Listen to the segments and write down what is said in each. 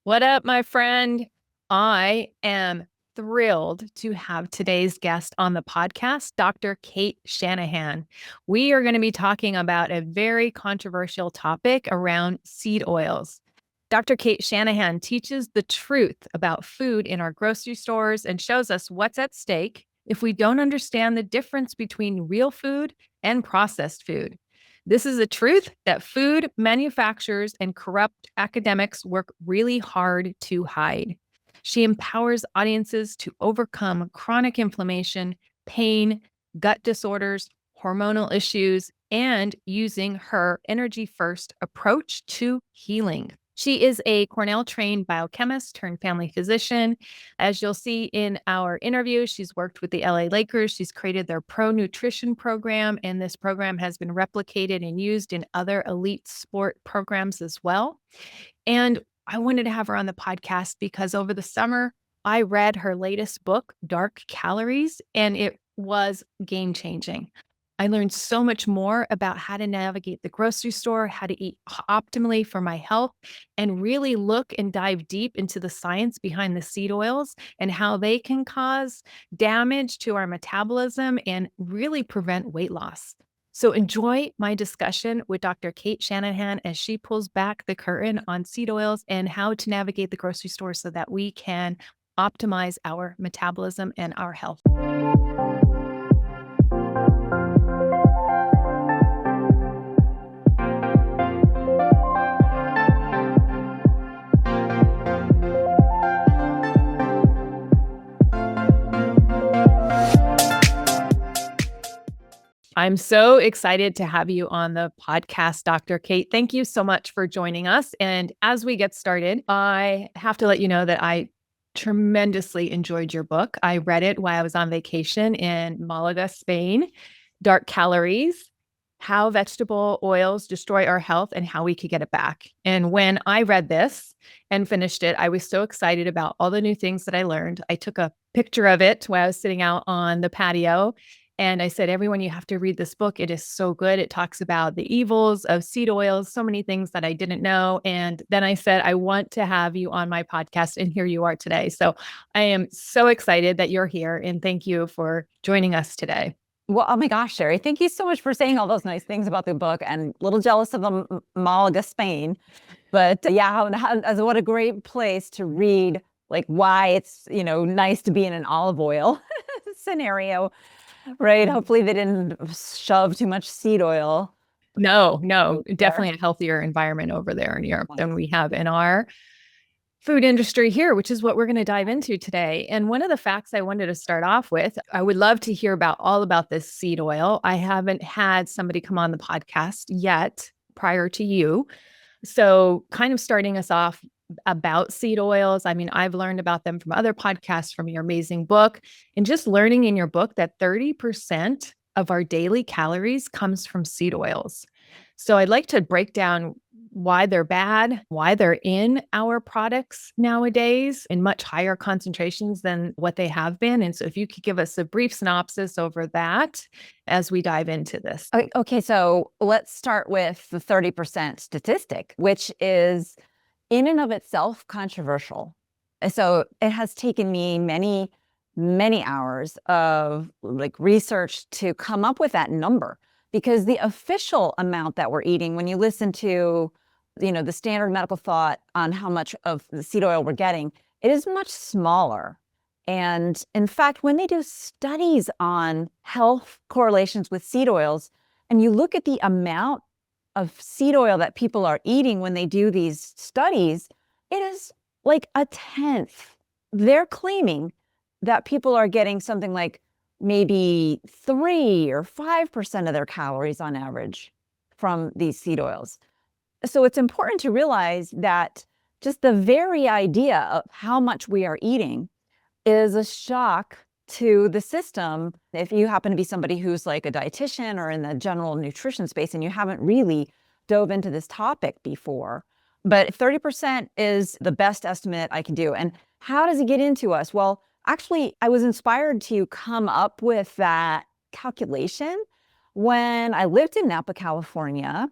What up, my friend? I am thrilled to have today's guest on the podcast, Dr. Cate Shanahan. We are going to be talking about a very controversial topic around seed oils. Dr. Cate Shanahan teaches the truth about food in our grocery stores and shows us what's at stake if we don't understand the difference between real food and processed food. This is a truth that food manufacturers and corrupt academics work really hard to hide. She empowers audiences to overcome chronic inflammation, pain, gut disorders, hormonal issues, and using her energy first approach to healing. She is a Cornell trained biochemist turned family physician. As you'll see in our interview, she's worked with the LA Lakers. She's created their pro nutrition program, and this program has been replicated and used in other elite sport programs as well. And I wanted to have her on the podcast because over the summer, I read her latest book, Dark Calories, and it was game changing. I learned so much more about how to navigate the grocery store, how to eat optimally for my health, and really look and dive deep into the science behind the seed oils and how they can cause damage to our metabolism and really prevent weight loss. So enjoy my discussion with Dr. Cate Shanahan as she pulls back the curtain on seed oils and how to navigate the grocery store so that we can optimize our metabolism and our health. I'm so excited to have you on the podcast, Dr. Cate. Thank you so much for joining us. And as we get started, I have to let you know that I tremendously enjoyed your book. I read it while I was on vacation in Malaga, Spain. Dark Calories, How Vegetable Oils Destroy Our Health and How We Could Get It Back. And when I read this and finished it, I was so excited about all the new things that I learned. I took a picture of it while I was sitting out on the patio. And I said, everyone, you have to read this book. It is so good. It talks about the evils of seed oils, so many things that I didn't know. And then I said, I want to have you on my podcast. And here you are today. So I am so excited that you're here. And thank you for joining us today. Well, oh my gosh, Sherry, thank you so much for saying all those nice things about the book, and a little jealous of Malaga, Spain. But yeah, what a great place to read, like why it's, nice to be in an olive oil scenario, right? Hopefully they didn't shove too much seed oil. No, definitely a healthier environment over there in Europe than we have in our food industry here, which is what we're going to dive into today. And one of the facts I wanted to start off with, I would love to hear all about this seed oil. I haven't had somebody come on the podcast yet prior to you. So kind of starting us off about seed oils. I mean, I've learned about them from other podcasts, from your amazing book, and just learning in your book that 30% of our daily calories comes from seed oils. So I'd like to break down why they're bad, why they're in our products nowadays in much higher concentrations than what they have been. And so if you could give us a brief synopsis over that as we dive into this. Okay, so let's start with the 30% statistic, which is in and of itself controversial. So it has taken me many, many hours of research to come up with that number, because the official amount that we're eating, when you listen to the standard medical thought on how much of the seed oil we're getting, it is much smaller. And in fact, when they do studies on health correlations with seed oils, and you look at the amount of seed oil that people are eating when they do these studies, it is like a tenth. They're claiming that people are getting something like maybe 3 or 5% of their calories on average from these seed oils. So it's important to realize that just the very idea of how much we are eating is a shock to the system. If you happen to be somebody who's like a dietitian or in the general nutrition space and you haven't really dove into this topic before, but 30% is the best estimate I can do. And how does it get into us? Well, actually, I was inspired to come up with that calculation when I lived in Napa, California.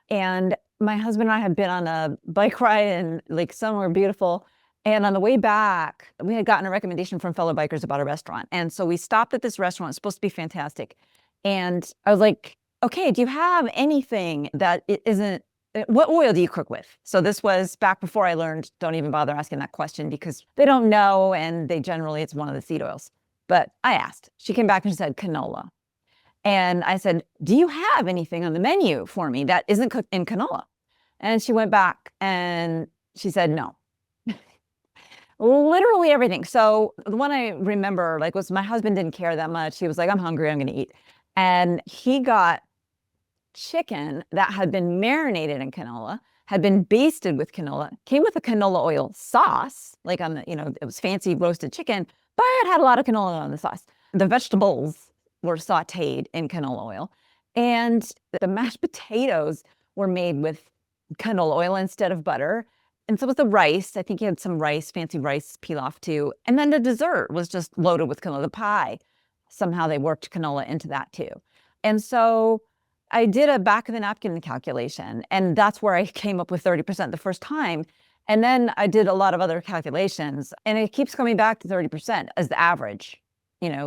And my husband and I had been on a bike ride and like somewhere beautiful. And on the way back, we had gotten a recommendation from fellow bikers about a restaurant. And so we stopped at this restaurant. It's supposed to be fantastic. And I was like, okay, do you have anything that it isn't, what oil do you cook with? So this was back before I learned, don't even bother asking that question because they don't know. And they generally, it's one of the seed oils. But I asked. She came back and she said canola. And I said, do you have anything on the menu for me that isn't cooked in canola? And she went back and she said, no, literally everything. So the one I remember like was my husband didn't care that much. He was like, I'm hungry, I'm going to eat. And he got chicken that had been marinated in canola, had been basted with canola, came with a canola oil sauce, like on the, it was fancy roasted chicken, but it had a lot of canola on the sauce. The vegetables were sauteed in canola oil. And the mashed potatoes were made with canola oil instead of butter. And so was the rice. I think he had some rice, fancy rice pilaf too. And then the dessert was just loaded with canola. The pie, somehow they worked canola into that too. And so I did a back of the napkin calculation, and that's where I came up with 30% the first time. And then I did a lot of other calculations, and it keeps coming back to 30% as the average.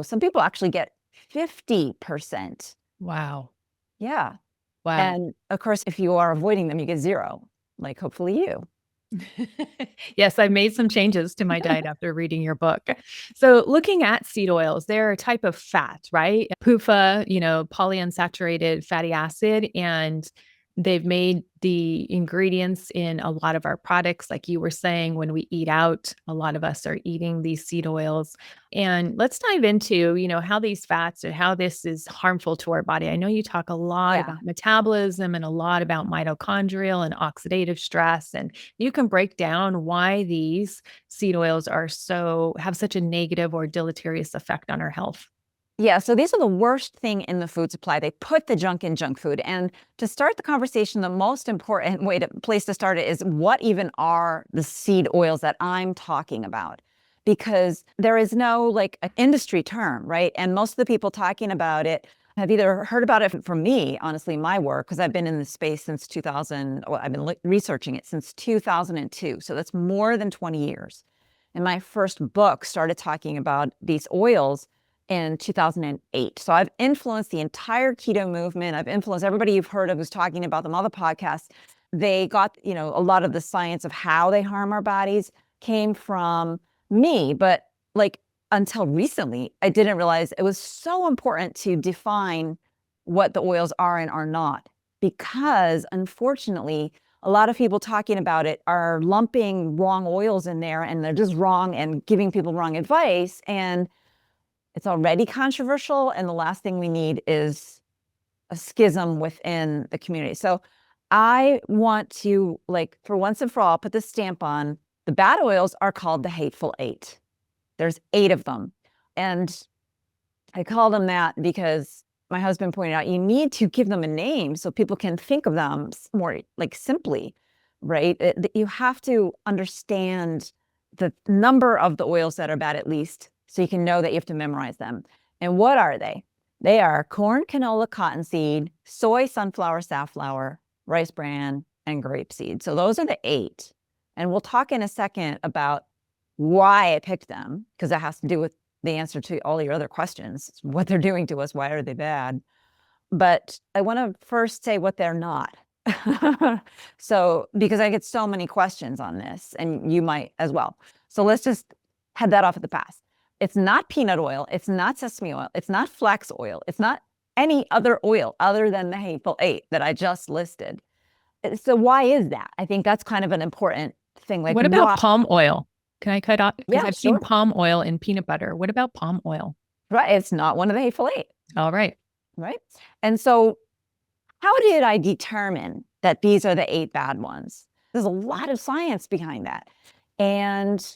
Some people actually get 50%. Wow. Yeah. Wow. And of course, if you are avoiding them, you get zero, like hopefully you. Yes, I made some changes to my diet after reading your book. So, looking at seed oils, they're a type of fat, right? PUFA, polyunsaturated fatty acid, and they've made the ingredients in a lot of our products. Like you were saying, when we eat out, a lot of us are eating these seed oils. And let's dive into, how these fats and how this is harmful to our body. I know you talk a lot about metabolism and a lot about mitochondrial and oxidative stress, and you can break down why these seed oils have such a negative or deleterious effect on our health. Yeah, so these are the worst thing in the food supply. They put the junk in junk food. And to start the conversation, the most important place to start it is what even are the seed oils that I'm talking about? Because there is no like an industry term, right? And most of the people talking about it have either heard about it from me, honestly, my work, because I've been in this space since 2000. Well, I've been researching it since 2002. So that's more than 20 years. And my first book started talking about these oils in 2008. So I've influenced the entire keto movement. I've influenced everybody you've heard of who's talking about them, all the podcasts. They got, a lot of the science of how they harm our bodies came from me. But like until recently, I didn't realize it was so important to define what the oils are and are not, because unfortunately, a lot of people talking about it are lumping wrong oils in there, and they're just wrong and giving people wrong advice. And it's already controversial, and the last thing we need is a schism within the community. So I want to, like, for once and for all, put the stamp on the bad oils are called the Hateful Eight. There's 8 of them. And I call them that because my husband pointed out you need to give them a name so people can think of them more like simply, right? You have to understand the number of the oils that are bad at least, so you can know that you have to memorize them. And what are they? They are corn, canola, cottonseed, soy, sunflower, safflower, rice bran, and grapeseed. So those are the 8. And we'll talk in a second about why I picked them, because that has to do with the answer to all your other questions. What they're doing to us, why are they bad? But I want to first say what they're not. So, because I get so many questions on this, and you might as well. So let's just head that off at the pass. It's not peanut oil. It's not sesame oil. It's not flax oil. It's not any other oil other than the Hateful Eight that I just listed. So why is that? I think that's kind of an important thing. Like, What about palm oil? Can I cut off? Because Yeah, I've sure. seen palm oil in peanut butter. What about palm oil? Right. It's not one of the Hateful Eight. All right. Right. And so how did I determine that these are the 8 bad ones? There's a lot of science behind that. And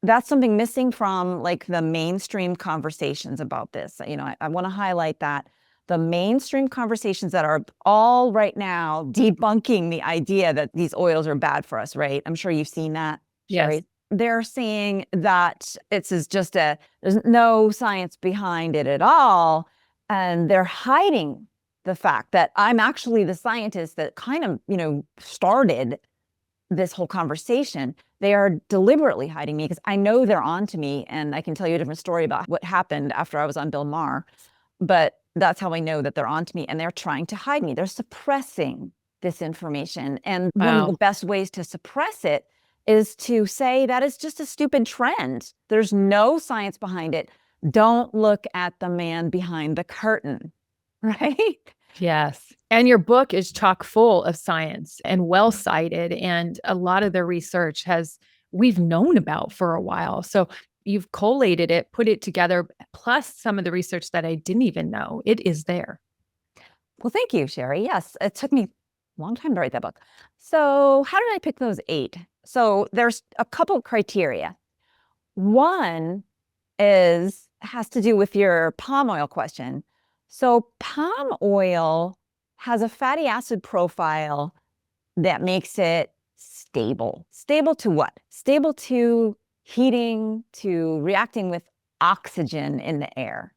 that's something missing from like the mainstream conversations about this. I want to highlight that the mainstream conversations that are all right now debunking the idea that these oils are bad for us, right? I'm sure you've seen that. Yes. Sherry. They're saying that there's no science behind it at all. And they're hiding the fact that I'm actually the scientist that kind of, started this whole conversation. They are deliberately hiding me because I know they're on to me. And I can tell you a different story about what happened after I was on Bill Maher. But that's how I know that they're on to me, and they're trying to hide me. They're suppressing this information. And one of the Wow. best ways to suppress it is to say that it's just a stupid trend. There's no science behind it. Don't look at the man behind the curtain, right? Yes. And your book is chock full of science and well cited. And a lot of the research we've known about for a while. So you've collated it, put it together, plus some of the research that I didn't even know. It is there. Well, thank you, Sherry. Yes, it took me a long time to write that book. So, how did I pick those 8? So, there's a couple of criteria. One has to do with your palm oil question. So, palm oil has a fatty acid profile that makes it stable. Stable to what? Stable to heating, to reacting with oxygen in the air.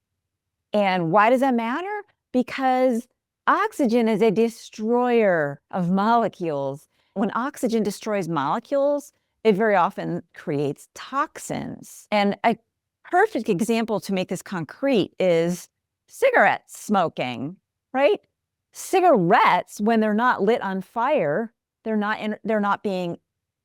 And why does that matter? Because oxygen is a destroyer of molecules. When oxygen destroys molecules, it very often creates toxins. And a perfect example to make this concrete is cigarette smoking, right? Cigarettes, when they're not lit on fire, they're not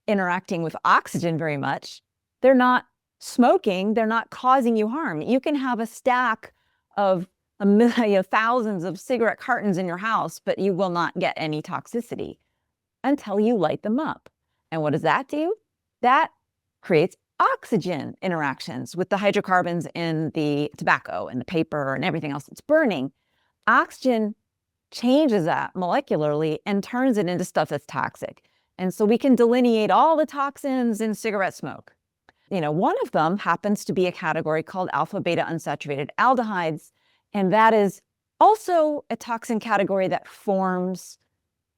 interacting with oxygen very much. They're not smoking, they're not causing you harm. You can have a stack of thousands of cigarette cartons in your house, but you will not get any toxicity until you light them up. And what does that do? That creates oxygen interactions with the hydrocarbons in the tobacco and the paper and everything else that's burning. Oxygen changes that molecularly and turns it into stuff that's toxic. And so we can delineate all the toxins in cigarette smoke. One of them happens to be a category called alpha beta unsaturated aldehydes. And that is also a toxin category that forms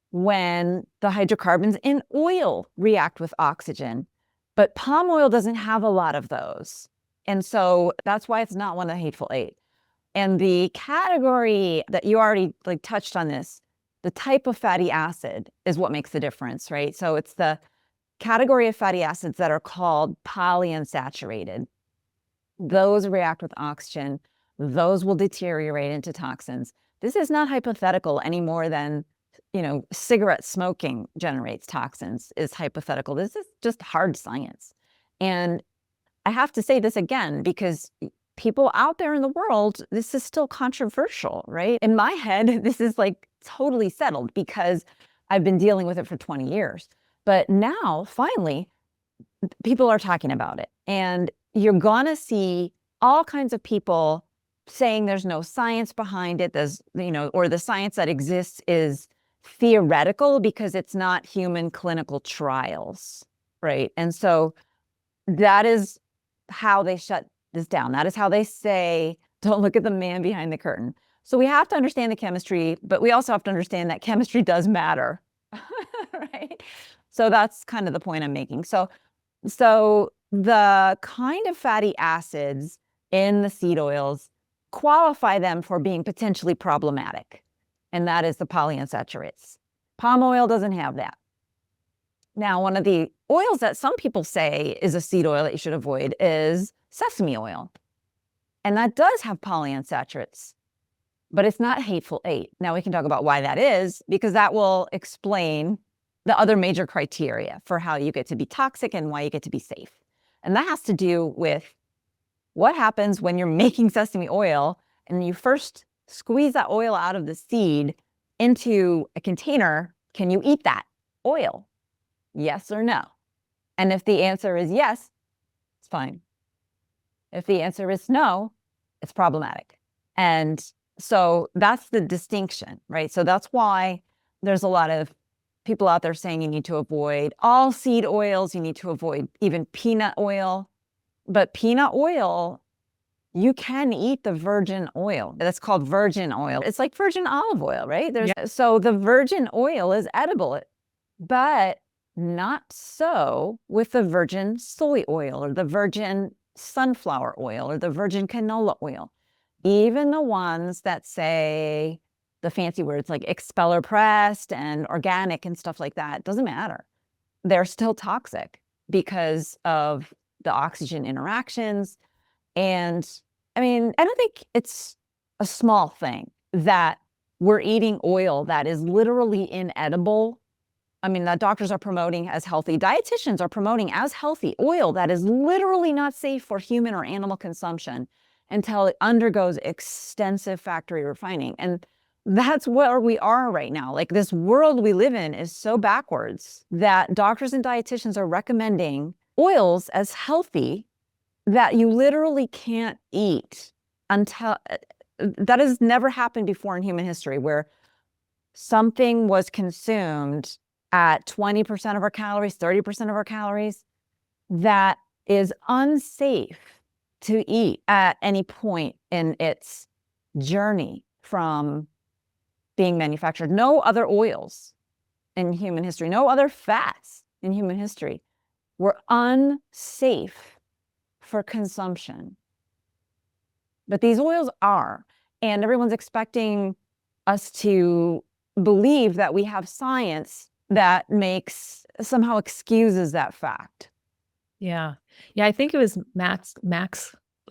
when the hydrocarbons in oil react with oxygen. But palm oil doesn't have a lot of those. And so that's why it's not one of the Hateful Eight. And the category that you already touched on this, the type of fatty acid is what makes the difference, right? So it's the category of fatty acids that are called polyunsaturated. Those react with oxygen. Those will deteriorate into toxins. This is not hypothetical any more than, cigarette smoking generates toxins is hypothetical. This is just hard science. And I have to say this again, because people out there in the world, this is still controversial, right? In my head, this is totally settled because I've been dealing with it for 20 years. But now, finally, people are talking about it. And you're going to see all kinds of people saying there's no science behind it, or the science that exists is theoretical because it's not human clinical trials, right? And so that is how they shut this down. That is how they say, don't look at the man behind the curtain. So we have to understand the chemistry, but we also have to understand that chemistry does matter, right? So that's kind of the point I'm making. So the kind of fatty acids in the seed oils qualify them for being potentially problematic, and that is the polyunsaturates. Palm oil doesn't have that. Now, one of the oils that some people say is a seed oil that you should avoid is sesame oil. And that does have polyunsaturates, but it's not Hateful Eight. Now, we can talk about why that is, because that will explain the other major criteria for how you get to be toxic and why you get to be safe. And that has to do with what happens when you're making sesame oil and you first squeeze that oil out of the seed into a container. Can you eat that oil? Yes or no? And if the answer is yes, it's fine. If the answer is no, it's problematic. And so that's the distinction, right? So that's why there's a lot of people out there saying you need to avoid all seed oils, you need to avoid even peanut oil. But peanut oil, you can eat the virgin oil. That's called virgin oil. It's like virgin olive oil, right? So the virgin oil is edible, but not so with the virgin soy oil or the virgin sunflower oil or the virgin canola oil. Even the ones that say the fancy words like expeller pressed and organic and stuff like that. It doesn't matter. They're still toxic because of the oxygen interactions. And I mean, I don't think it's a small thing that we're eating oil that is literally inedible. I mean, that doctors are promoting as healthy, dietitians are promoting as healthy oil that is literally not safe for human or animal consumption until it undergoes extensive factory refining. And that's where we are right now. Like, this world we live in is so backwards that doctors and dietitians are recommending oils as healthy that you literally can't eat until that has never happened before in human history, where something was consumed at 20% of our calories, 30% of our calories, that is unsafe to eat at any point in its journey from being manufactured. No other oils in human history, no other fats in human history were unsafe for consumption. But these oils are, and everyone's expecting us to believe that we have science that somehow excuses that fact. Yeah. Yeah, I think it was Max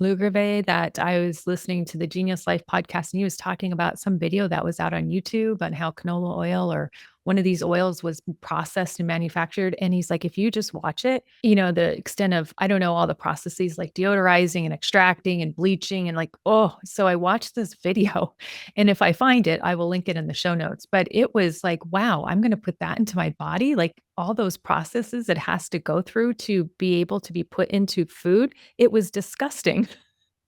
Lugerve that I was listening to the Genius Life podcast, and he was talking about some video that was out on YouTube on how canola oil or one of these oils was processed and manufactured. And he's like, if you just watch it, the extent of, I don't know, all the processes like deodorizing and extracting and bleaching and like, oh, so I watched this video. And if I find it, I will link it in the show notes. But it was like, wow, I'm going to put that into my body. Like all those processes it has to go through to be able to be put into food. It was disgusting.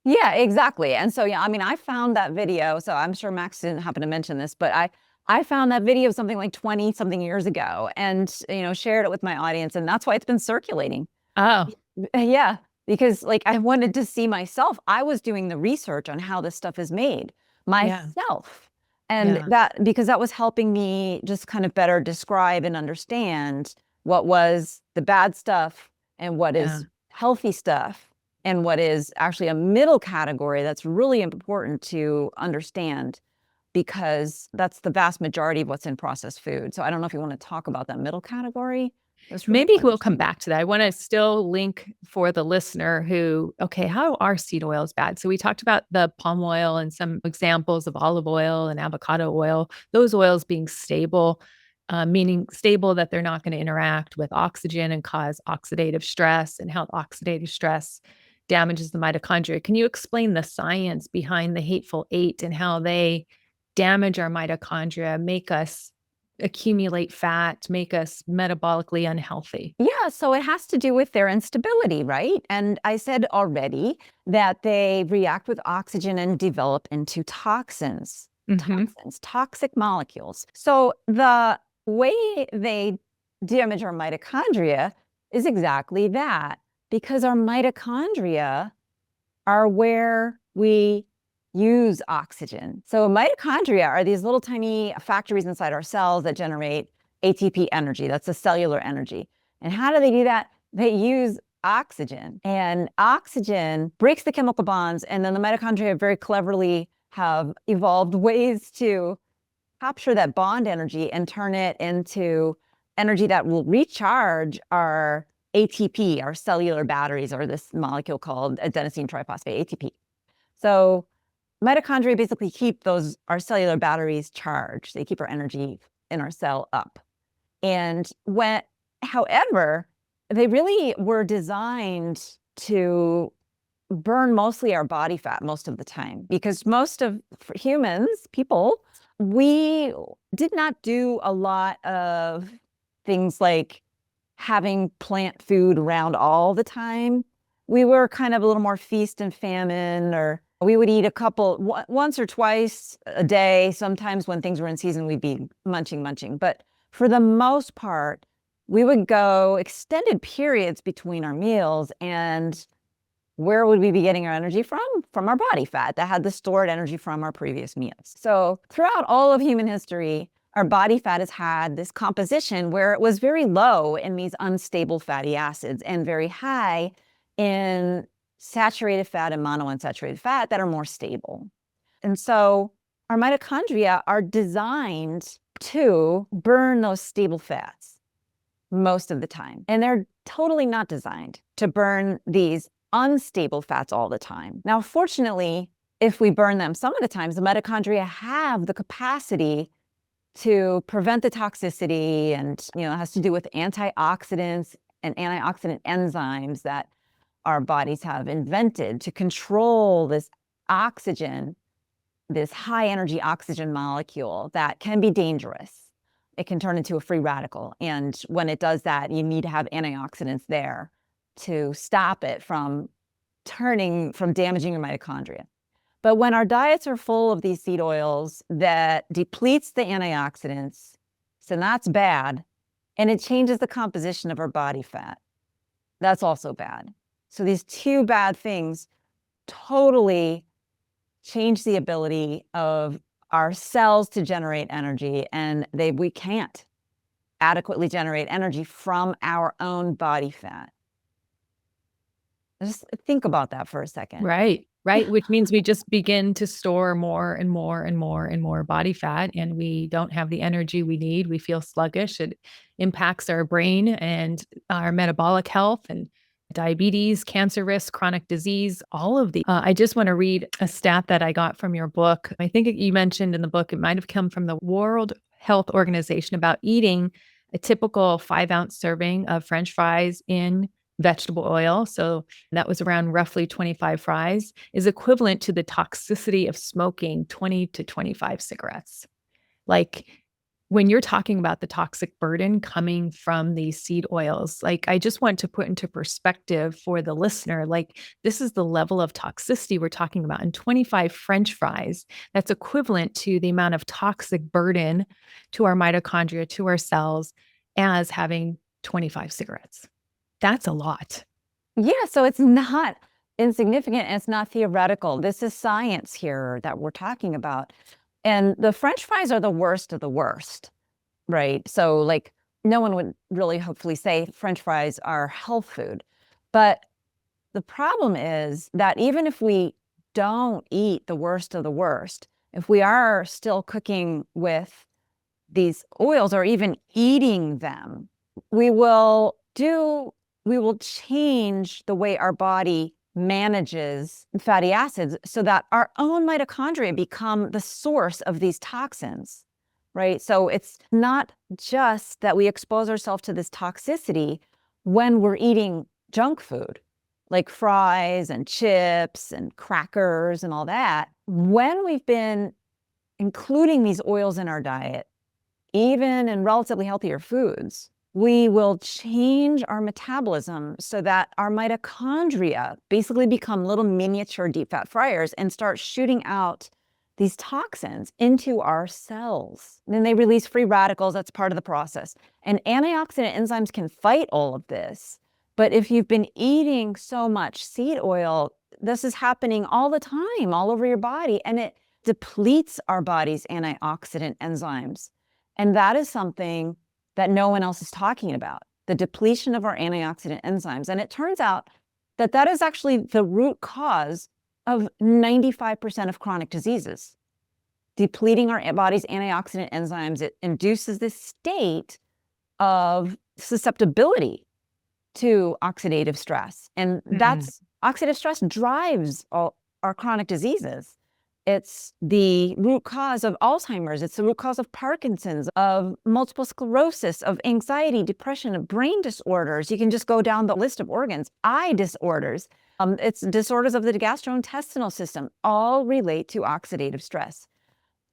Yeah, exactly. And so, yeah, I mean, I found that video. So I'm sure Max didn't happen to mention this, but I found that video something like 20 something years ago and, shared it with my audience. And that's why it's been circulating. Oh, Yeah, because like I wanted to see myself. I was doing the research on how this stuff is made yeah. myself. And Yeah. because that was helping me just kind of better describe and understand what was the bad stuff and what Yeah. is healthy stuff and what is actually a middle category that's really important to understand, because that's the vast majority of what's in processed food. So I don't know if you want to talk about that middle category. That's really Maybe we'll come interesting. back to that. I want to still link for the listener who, okay, how are seed oils bad? So we talked about the palm oil and some examples of olive oil and avocado oil, those oils being stable, meaning stable that they're not going to interact with oxygen and cause oxidative stress, and how oxidative stress damages the mitochondria. Can you explain the science behind the Hateful Eight and how they damage our mitochondria, make us accumulate fat, make us metabolically unhealthy? Yeah, so it has to do with their instability, right? And I said already that they react with oxygen and develop into toxins, Mhm. toxic molecules. So the way they damage our mitochondria is exactly that, because our mitochondria are where we use oxygen. So mitochondria are these little tiny factories inside our cells that generate ATP energy. That's the cellular energy. And how do they do that? They use oxygen, and oxygen breaks the chemical bonds. And then the mitochondria very cleverly have evolved ways to capture that bond energy and turn it into energy that will recharge our ATP, our cellular batteries, or this molecule called adenosine triphosphate, ATP. So mitochondria basically keep our cellular batteries charged. They keep our energy in our cell up. And however, they really were designed to burn mostly our body fat most of the time, because most of humans, people, we did not do a lot of things like having plant food around all the time. We were kind of a little more feast and famine, or we would eat once or twice a day. Sometimes when things were in season, we'd be munching. But for the most part, we would go extended periods between our meals. And where would we be getting our energy from? From our body fat that had the stored energy from our previous meals. So throughout all of human history, our body fat has had this composition where it was very low in these unstable fatty acids and very high in saturated fat and monounsaturated fat that are more stable. And so our mitochondria are designed to burn those stable fats most of the time. And they're totally not designed to burn these unstable fats all the time. Now, fortunately, if we burn them some of the times, the mitochondria have the capacity to prevent the toxicity, and it has to do with antioxidants and antioxidant enzymes that our bodies have invented to control this oxygen, this high energy oxygen molecule that can be dangerous. It can turn into a free radical. And when it does that, you need to have antioxidants there to stop it from damaging your mitochondria. But when our diets are full of these seed oils that depletes the antioxidants, so that's bad, and it changes the composition of our body fat, that's also bad. So these two bad things totally change the ability of our cells to generate energy, and we can't adequately generate energy from our own body fat. Just think about that for a second. Right. Which means we just begin to store more and more and more and more body fat, and we don't have the energy we need. We feel sluggish. It impacts our brain and our metabolic health and diabetes, cancer risk, chronic disease, all of the. I just want to read a stat that I got from your book. I think you mentioned in the book, it might have come from the World Health Organization, about eating a typical 5-ounce serving of French fries in vegetable oil. So that was around roughly 25 fries, is equivalent to the toxicity of smoking 20 to 25 cigarettes. Like, when you're talking about the toxic burden coming from these seed oils, like, I just want to put into perspective for the listener, like, this is the level of toxicity we're talking about. In 25 French fries, that's equivalent to the amount of toxic burden to our mitochondria, to our cells, as having 25 cigarettes. That's a lot. Yeah, so it's not insignificant and it's not theoretical. This is science here that we're talking about. And the French fries are the worst of the worst, right? So, like, no one would really hopefully say French fries are health food. But the problem is that even if we don't eat the worst of the worst, if we are still cooking with these oils or even eating them, we will change the way our body manages fatty acids so that our own mitochondria become the source of these toxins, right? So it's not just that we expose ourselves to this toxicity when we're eating junk food, like fries and chips and crackers and all that. When we've been including these oils in our diet, even in relatively healthier foods, we will change our metabolism so that our mitochondria basically become little miniature deep fat fryers and start shooting out these toxins into our cells. And then they release free radicals. That's part of the process. And antioxidant enzymes can fight all of this. But if you've been eating so much seed oil, this is happening all the time, all over your body, and it depletes our body's antioxidant enzymes. And that is something that no one else is talking about, the depletion of our antioxidant enzymes. And it turns out that that is actually the root cause of 95% of chronic diseases. Depleting our body's antioxidant enzymes, it induces this state of susceptibility to oxidative stress. And that's oxidative stress drives all our chronic diseases. It's the root cause of Alzheimer's. It's the root cause of Parkinson's, of multiple sclerosis, of anxiety, depression, of brain disorders. You can just go down the list of organs. Eye disorders. It's disorders of the gastrointestinal system, all relate to oxidative stress.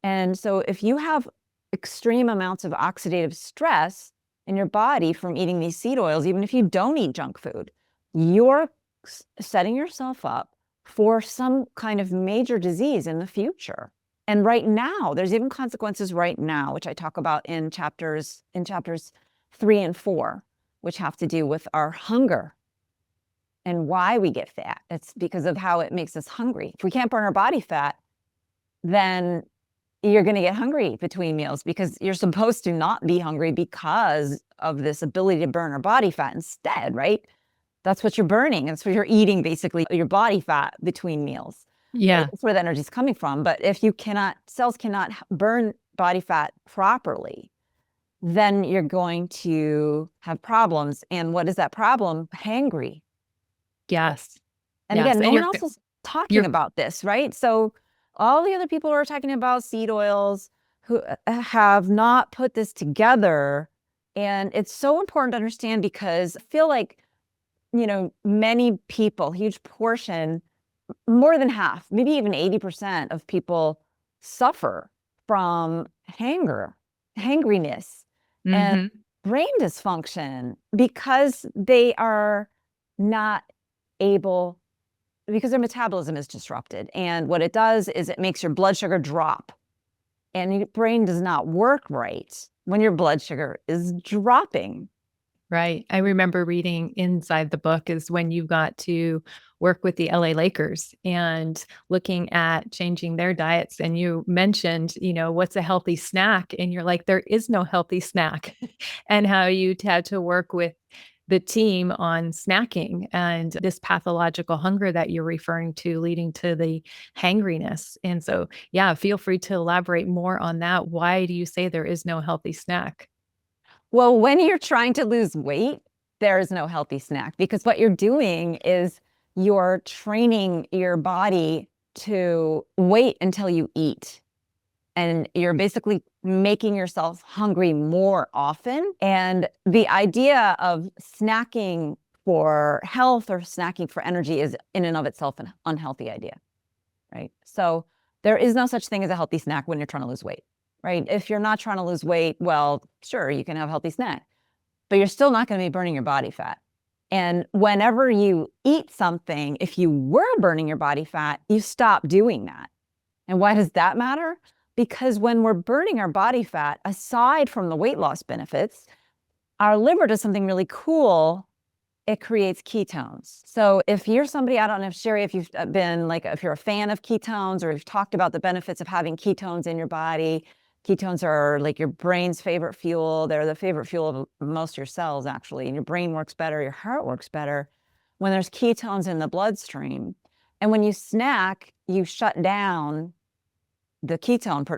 And so if you have extreme amounts of oxidative stress in your body from eating these seed oils, even if you don't eat junk food, you're setting yourself up for some kind of major disease in the future. And right now, there's even consequences right now, which I talk about in chapters 3 and 4, which have to do with our hunger and why we get fat. It's because of how it makes us hungry. If we can't burn our body fat, then you're going to get hungry between meals because you're supposed to not be hungry because of this ability to burn our body fat instead, right? That's what you're burning. That's what you're eating, basically, your body fat between meals. Yeah. That's where the energy is coming from. But if cells cannot burn body fat properly, then you're going to have problems. And what is that problem? Hangry. Yes. And Yes. again, no And one else is talking you're about this, right? So all the other people who are talking about seed oils who have not put this together. And it's so important to understand because I feel like, many people, huge portion, more than half, maybe even 80% of people suffer from hangriness, and hmm brain dysfunction because they are not able, because their metabolism is disrupted. And what it does is it makes your blood sugar drop, and your brain does not work right when your blood sugar is dropping. Right. I remember reading inside the book is when you got to work with the LA Lakers and looking at changing their diets. And you mentioned, what's a healthy snack? And you're like, there is no healthy snack. And how you had to work with the team on snacking and this pathological hunger that you're referring to, leading to the hangriness. And so, yeah, feel free to elaborate more on that. Why do you say there is no healthy snack? Well, when you're trying to lose weight, there is no healthy snack because what you're doing is you're training your body to wait until you eat. And you're basically making yourself hungry more often. And the idea of snacking for health or snacking for energy is in and of itself an unhealthy idea, right? So there is no such thing as a healthy snack when you're trying to lose weight, right? If you're not trying to lose weight, well, sure, you can have a healthy snack, but you're still not going to be burning your body fat. And whenever you eat something, if you were burning your body fat, you stop doing that. And why does that matter? Because when we're burning our body fat, aside from the weight loss benefits, our liver does something really cool. It creates ketones. So if you're somebody, I don't know, Sherry, if you've been like, if you're a fan of ketones or you've talked about the benefits of having ketones in your body, ketones are like your brain's favorite fuel. They're the favorite fuel of most of your cells, actually. And your brain works better, your heart works better when there's ketones in the bloodstream. And when you snack, you shut down the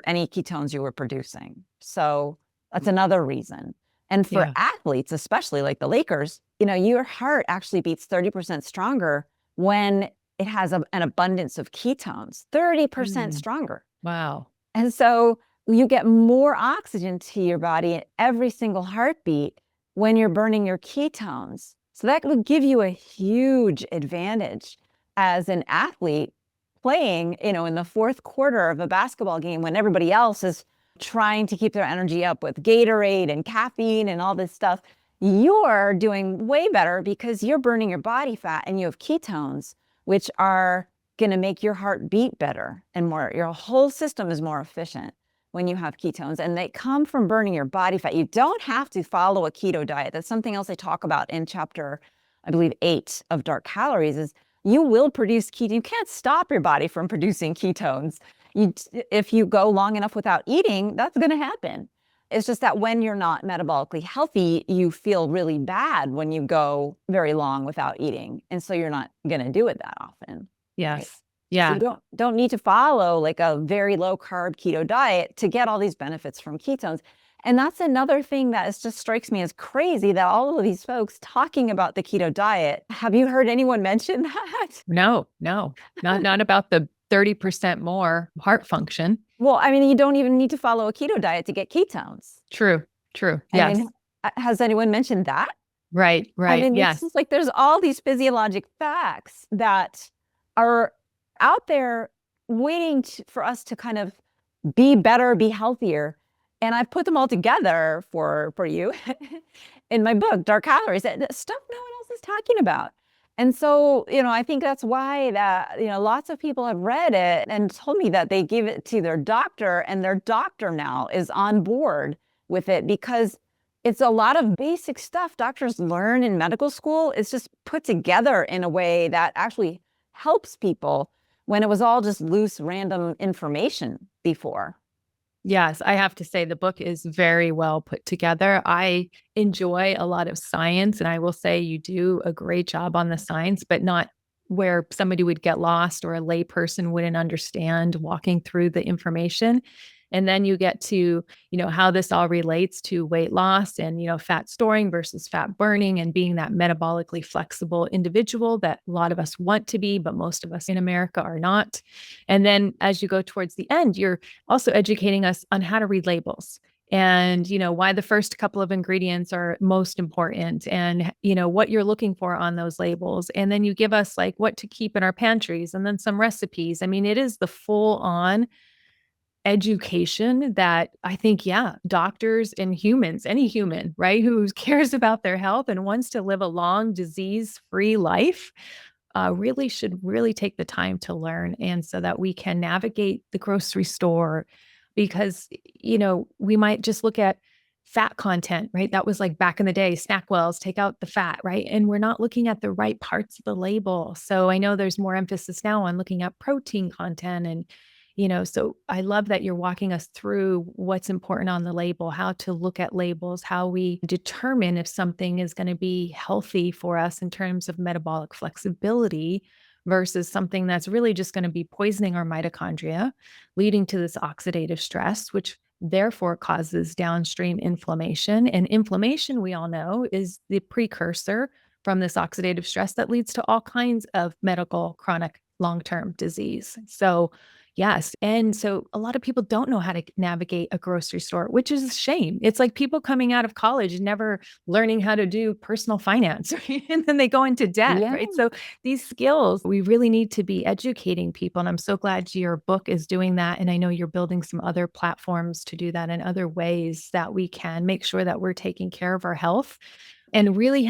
any ketones you were producing. So that's another reason. And for Yeah. athletes, especially like the Lakers, your heart actually beats 30% stronger when it has an abundance of ketones, 30% Mm. stronger. Wow. And so you get more oxygen to your body at every single heartbeat when you're burning your ketones. So that would give you a huge advantage as an athlete playing, in the fourth quarter of a basketball game when everybody else is trying to keep their energy up with Gatorade and caffeine and all this stuff. You're doing way better because you're burning your body fat and you have ketones, which are going to make your heart beat better and more. Your whole system is more efficient when you have ketones, and they come from burning your body fat. You don't have to follow a keto diet. That's something else I talk about in chapter, I believe, 8 of Dark Calories is you will produce ketones. You can't stop your body from producing ketones. If you go long enough without eating, that's going to happen. It's just that when you're not metabolically healthy, you feel really bad when you go very long without eating. And so you're not going to do it that often. Right. Yes. So Yeah. you don't need to follow like a very low carb keto diet to get all these benefits from ketones. And that's another thing that just strikes me as crazy that all of these folks talking about the keto diet. Have you heard anyone mention that? No, no, not about the 30% more heart function. Well, I mean, you don't even need to follow a keto diet to get ketones. True, true. I Yes. mean, has anyone mentioned that? Right, I right. mean, it's Yes. just like there's all these physiologic facts that are out there waiting for us to kind of be better, be healthier. And I've put them all together for you in my book, Dark Calories, and stuff no one else is talking about. And so, I think that's why that, lots of people have read it and told me that they gave it to their doctor, and their doctor now is on board with it because it's a lot of basic stuff doctors learn in medical school. It's just put together in a way that actually helps people when it was all just loose, random information before. Yes, I have to say the book is very well put together. I enjoy a lot of science, and I will say you do a great job on the science, but not where somebody would get lost or a layperson wouldn't understand walking through the information. And then you get to, how this all relates to weight loss and, fat storing versus fat burning and being that metabolically flexible individual that a lot of us want to be, but most of us in America are not. And then as you go towards the end, you're also educating us on how to read labels and why the first couple of ingredients are most important and what you're looking for on those labels, and then you give us like what to keep in our pantries and then some recipes. I mean, it is the full on education that I think, yeah, doctors and humans, any human, right, who cares about their health and wants to live a long disease-free life, really should really take the time to learn, and so that we can navigate the grocery store. Because we might just look at fat content, right? That was like back in the day, snack wells, take out the fat, right? And we're not looking at the right parts of the label. So I know there's more emphasis now on looking at protein content. And so I love that you're walking us through what's important on the label, how to look at labels, how we determine if something is going to be healthy for us in terms of metabolic flexibility versus something that's really just going to be poisoning our mitochondria, leading to this oxidative stress, which therefore causes downstream inflammation. And inflammation, we all know, is the precursor from this oxidative stress that leads to all kinds of medical chronic long-term disease. So yes. And so a lot of people don't know how to navigate a grocery store, which is a shame. It's like people coming out of college and never learning how to do personal finance, right? And then they go into debt, Yeah. right? So these skills, we really need to be educating people. And I'm so glad your book is doing that. And I know you're building some other platforms to do that and other ways that we can make sure that we're taking care of our health and really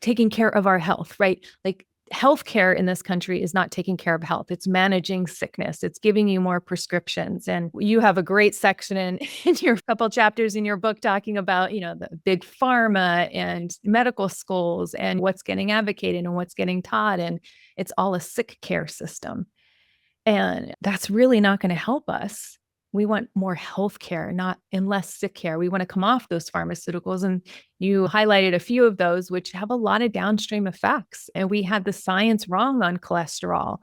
taking care of our health, right? Like healthcare in this country is not taking care of health. It's managing sickness. It's giving you more prescriptions. And you have a great section in your couple chapters in your book talking about, the big pharma and medical schools and what's getting advocated and what's getting taught. And it's all a sick care system. And that's really not going to help us. We want more health care, not and less sick care. We want to come off those pharmaceuticals. And you highlighted a few of those, which have a lot of downstream effects. And we had the science wrong on cholesterol.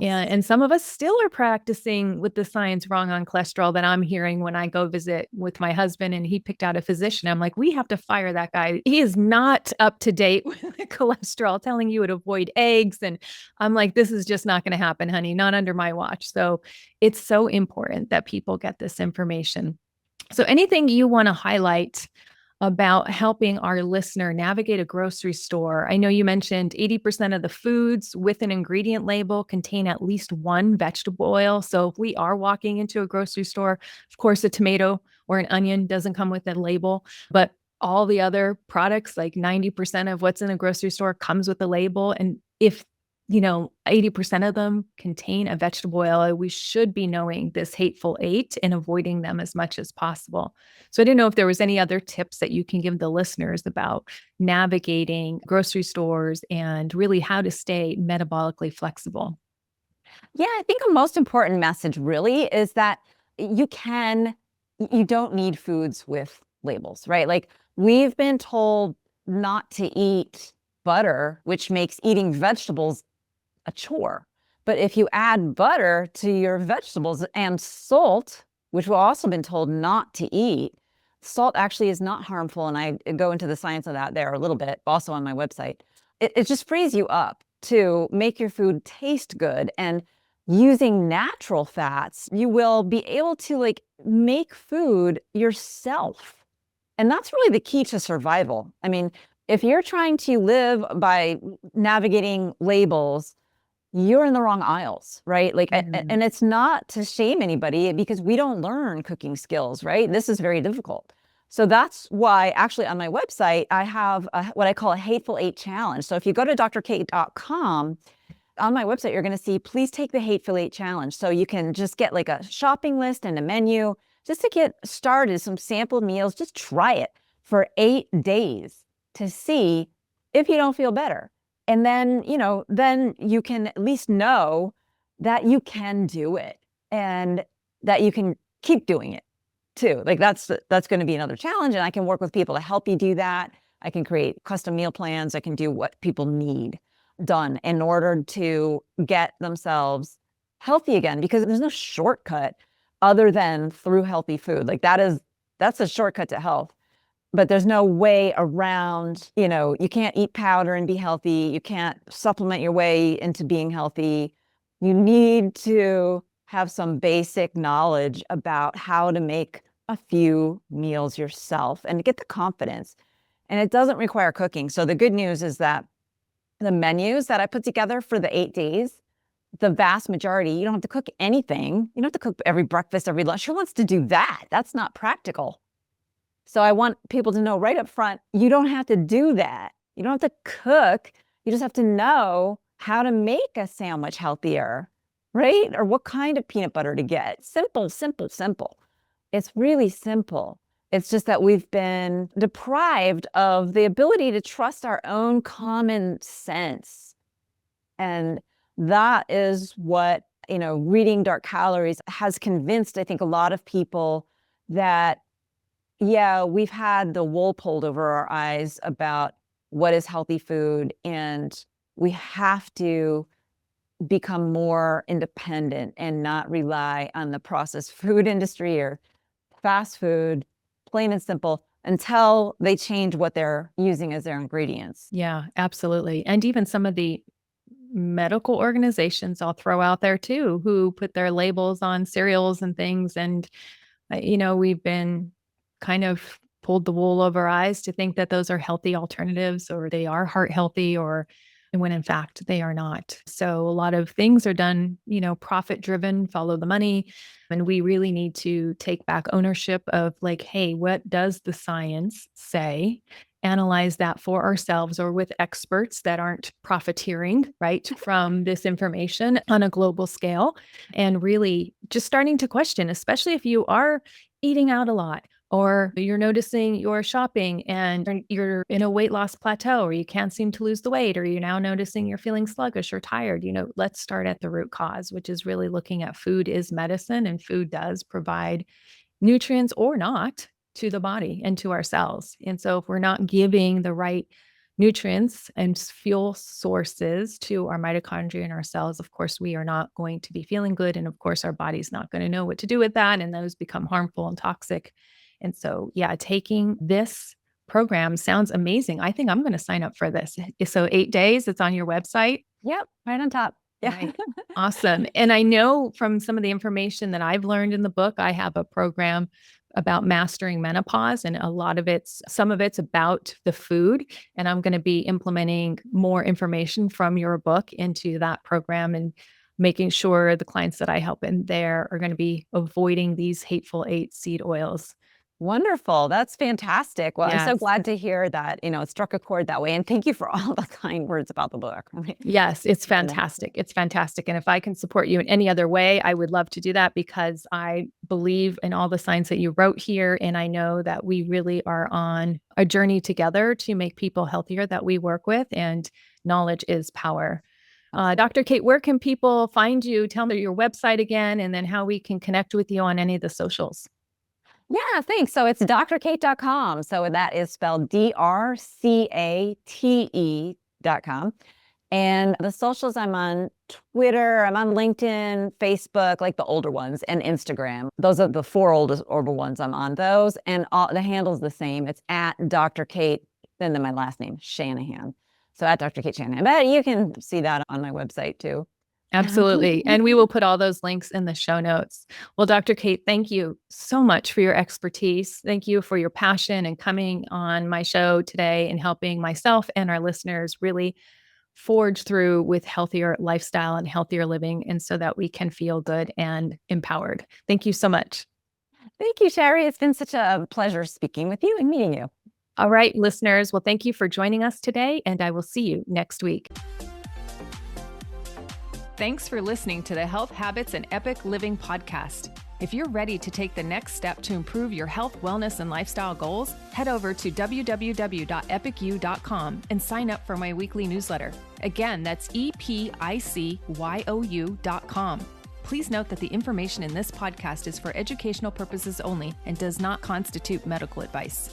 Yes. And some of us still are practicing with the science wrong on cholesterol that I'm hearing when I go visit with my husband and he picked out a physician. I'm like, we have to fire that guy. He is not up to date with cholesterol, telling you to avoid eggs. And I'm like, this is just not going to happen, honey, not under my watch. So it's so important that people get this information. So anything you want to highlight about helping our listener navigate a grocery store? I know you mentioned 80% of the foods with an ingredient label contain at least one vegetable oil. So if we are walking into a grocery store, of course, a tomato or an onion doesn't come with a label, but all the other products, like 90% of what's in a grocery store comes with a label. And if 80% of them contain a vegetable oil, we should be knowing this hateful eight and avoiding them as much as possible. So I didn't know if there was any other tips that you can give the listeners about navigating grocery stores and really how to stay metabolically flexible. Yeah, I think a most important message really is that you don't need foods with labels, right? Like we've been told not to eat butter, which makes eating vegetables a chore. But if you add butter to your vegetables and salt, which we've also been told not to eat, salt actually is not harmful. And I go into the science of that there a little bit, also on my website. It just frees you up to make your food taste good. And using natural fats, you will be able to like make food yourself. And that's really the key to survival. I mean, if you're trying to live by navigating labels, you're in the wrong aisles, right? Like, Mm. and it's not to shame anybody because we don't learn cooking skills, right? This is very difficult. So that's why actually on my website, I have what I call a Hateful Eight challenge. So if you go to drcate.com, on my website, you're going to see, please take the Hateful Eight challenge. So you can just get like a shopping list and a menu just to get started, some sample meals. Just try it for 8 days to see if you don't feel better. And then, then you can at least know that you can do it and that you can keep doing it too. Like that's going to be another challenge. And I can work with people to help you do that. I can create custom meal plans. I can do what people need. done in order to get themselves healthy again, because there's no shortcut other than through healthy food. Like that's a shortcut to health. But there's no way around, you can't eat powder and be healthy. You can't supplement your way into being healthy. You need to have some basic knowledge about how to make a few meals yourself and get the confidence. And it doesn't require cooking. So the good news is that the menus that I put together for the 8 days, the vast majority, you don't have to cook anything. You don't have to cook every breakfast, every lunch. Who wants to do that? That's not practical. So I want people to know right up front, you don't have to do that. You don't have to cook. You just have to know how to make a sandwich healthier, right? Or what kind of peanut butter to get. Simple, simple, simple. It's really simple. It's just that we've been deprived of the ability to trust our own common sense. And that is what, reading Dark Calories has convinced, I think, a lot of people that, yeah, we've had the wool pulled over our eyes about what is healthy food, and we have to become more independent and not rely on the processed food industry or fast food, plain and simple, until they change what they're using as their ingredients. Yeah, absolutely. And even some of the medical organizations I'll throw out there too, who put their labels on cereals and things. And, we've been kind of pulled the wool over our eyes to think that those are healthy alternatives or they are heart healthy or when in fact they are not. So a lot of things are done, profit driven, follow the money. And we really need to take back ownership of like, hey, what does the science say? Analyze that for ourselves or with experts that aren't profiteering, right, from this information on a global scale. And really just starting to question, especially if you are eating out a lot or you're noticing you're shopping and you're in a weight loss plateau or you can't seem to lose the weight or you're now noticing you're feeling sluggish or tired, let's start at the root cause, which is really looking at food is medicine and food does provide nutrients or not to the body and to our cells. And so if we're not giving the right nutrients and fuel sources to our mitochondria and our cells, of course, we are not going to be feeling good. And of course, our body's not going to know what to do with that. And those become harmful and toxic. And so, yeah, taking this program sounds amazing. I think I'm going to sign up for this. So 8 days, it's on your website. Yep, right on top. Yeah. Right. Awesome. And I know from some of the information that I've learned in the book, I have a program about mastering menopause and some of it's about the food. And I'm going to be implementing more information from your book into that program and making sure the clients that I help in there are going to be avoiding these Hateful Eight seed oils. Wonderful. That's fantastic. Well, I'm so Yes. glad to hear that, it struck a chord that way. And thank you for all the kind words about the book. Yes, it's fantastic. It's fantastic. And if I can support you in any other way, I would love to do that because I believe in all the science that you wrote here. And I know that we really are on a journey together to make people healthier that we work with. And knowledge is power. Dr. Cate, where can people find you? Tell me your website again, and then how we can connect with you on any of the socials. Yeah, thanks. So it's drcate.com. So that is spelled DRCATE.com. And the socials, I'm on Twitter, I'm on LinkedIn, Facebook, like the older ones, and Instagram. Those are the 4 older ones. I'm on those. And the handle's the same. It's at Dr. Cate, then my last name, Shanahan. So at Dr. Cate Shanahan. But you can see that on my website too. Absolutely. And we will put all those links in the show notes. Well, Dr. Cate, thank you so much for your expertise. Thank you for your passion and coming on my show today and helping myself and our listeners really forge through with healthier lifestyle and healthier living, and so that we can feel good and empowered. Thank you so much. Thank you, Sherry. It's been such a pleasure speaking with you and meeting you. All right, listeners. Well, thank you for joining us today, and I will see you next week. Thanks for listening to the Health Habits and Epic Living podcast. If you're ready to take the next step to improve your health, wellness, and lifestyle goals, head over to www.epicyou.com and sign up for my weekly newsletter. Again, that's EPICYOU.com. Please note that the information in this podcast is for educational purposes only and does not constitute medical advice.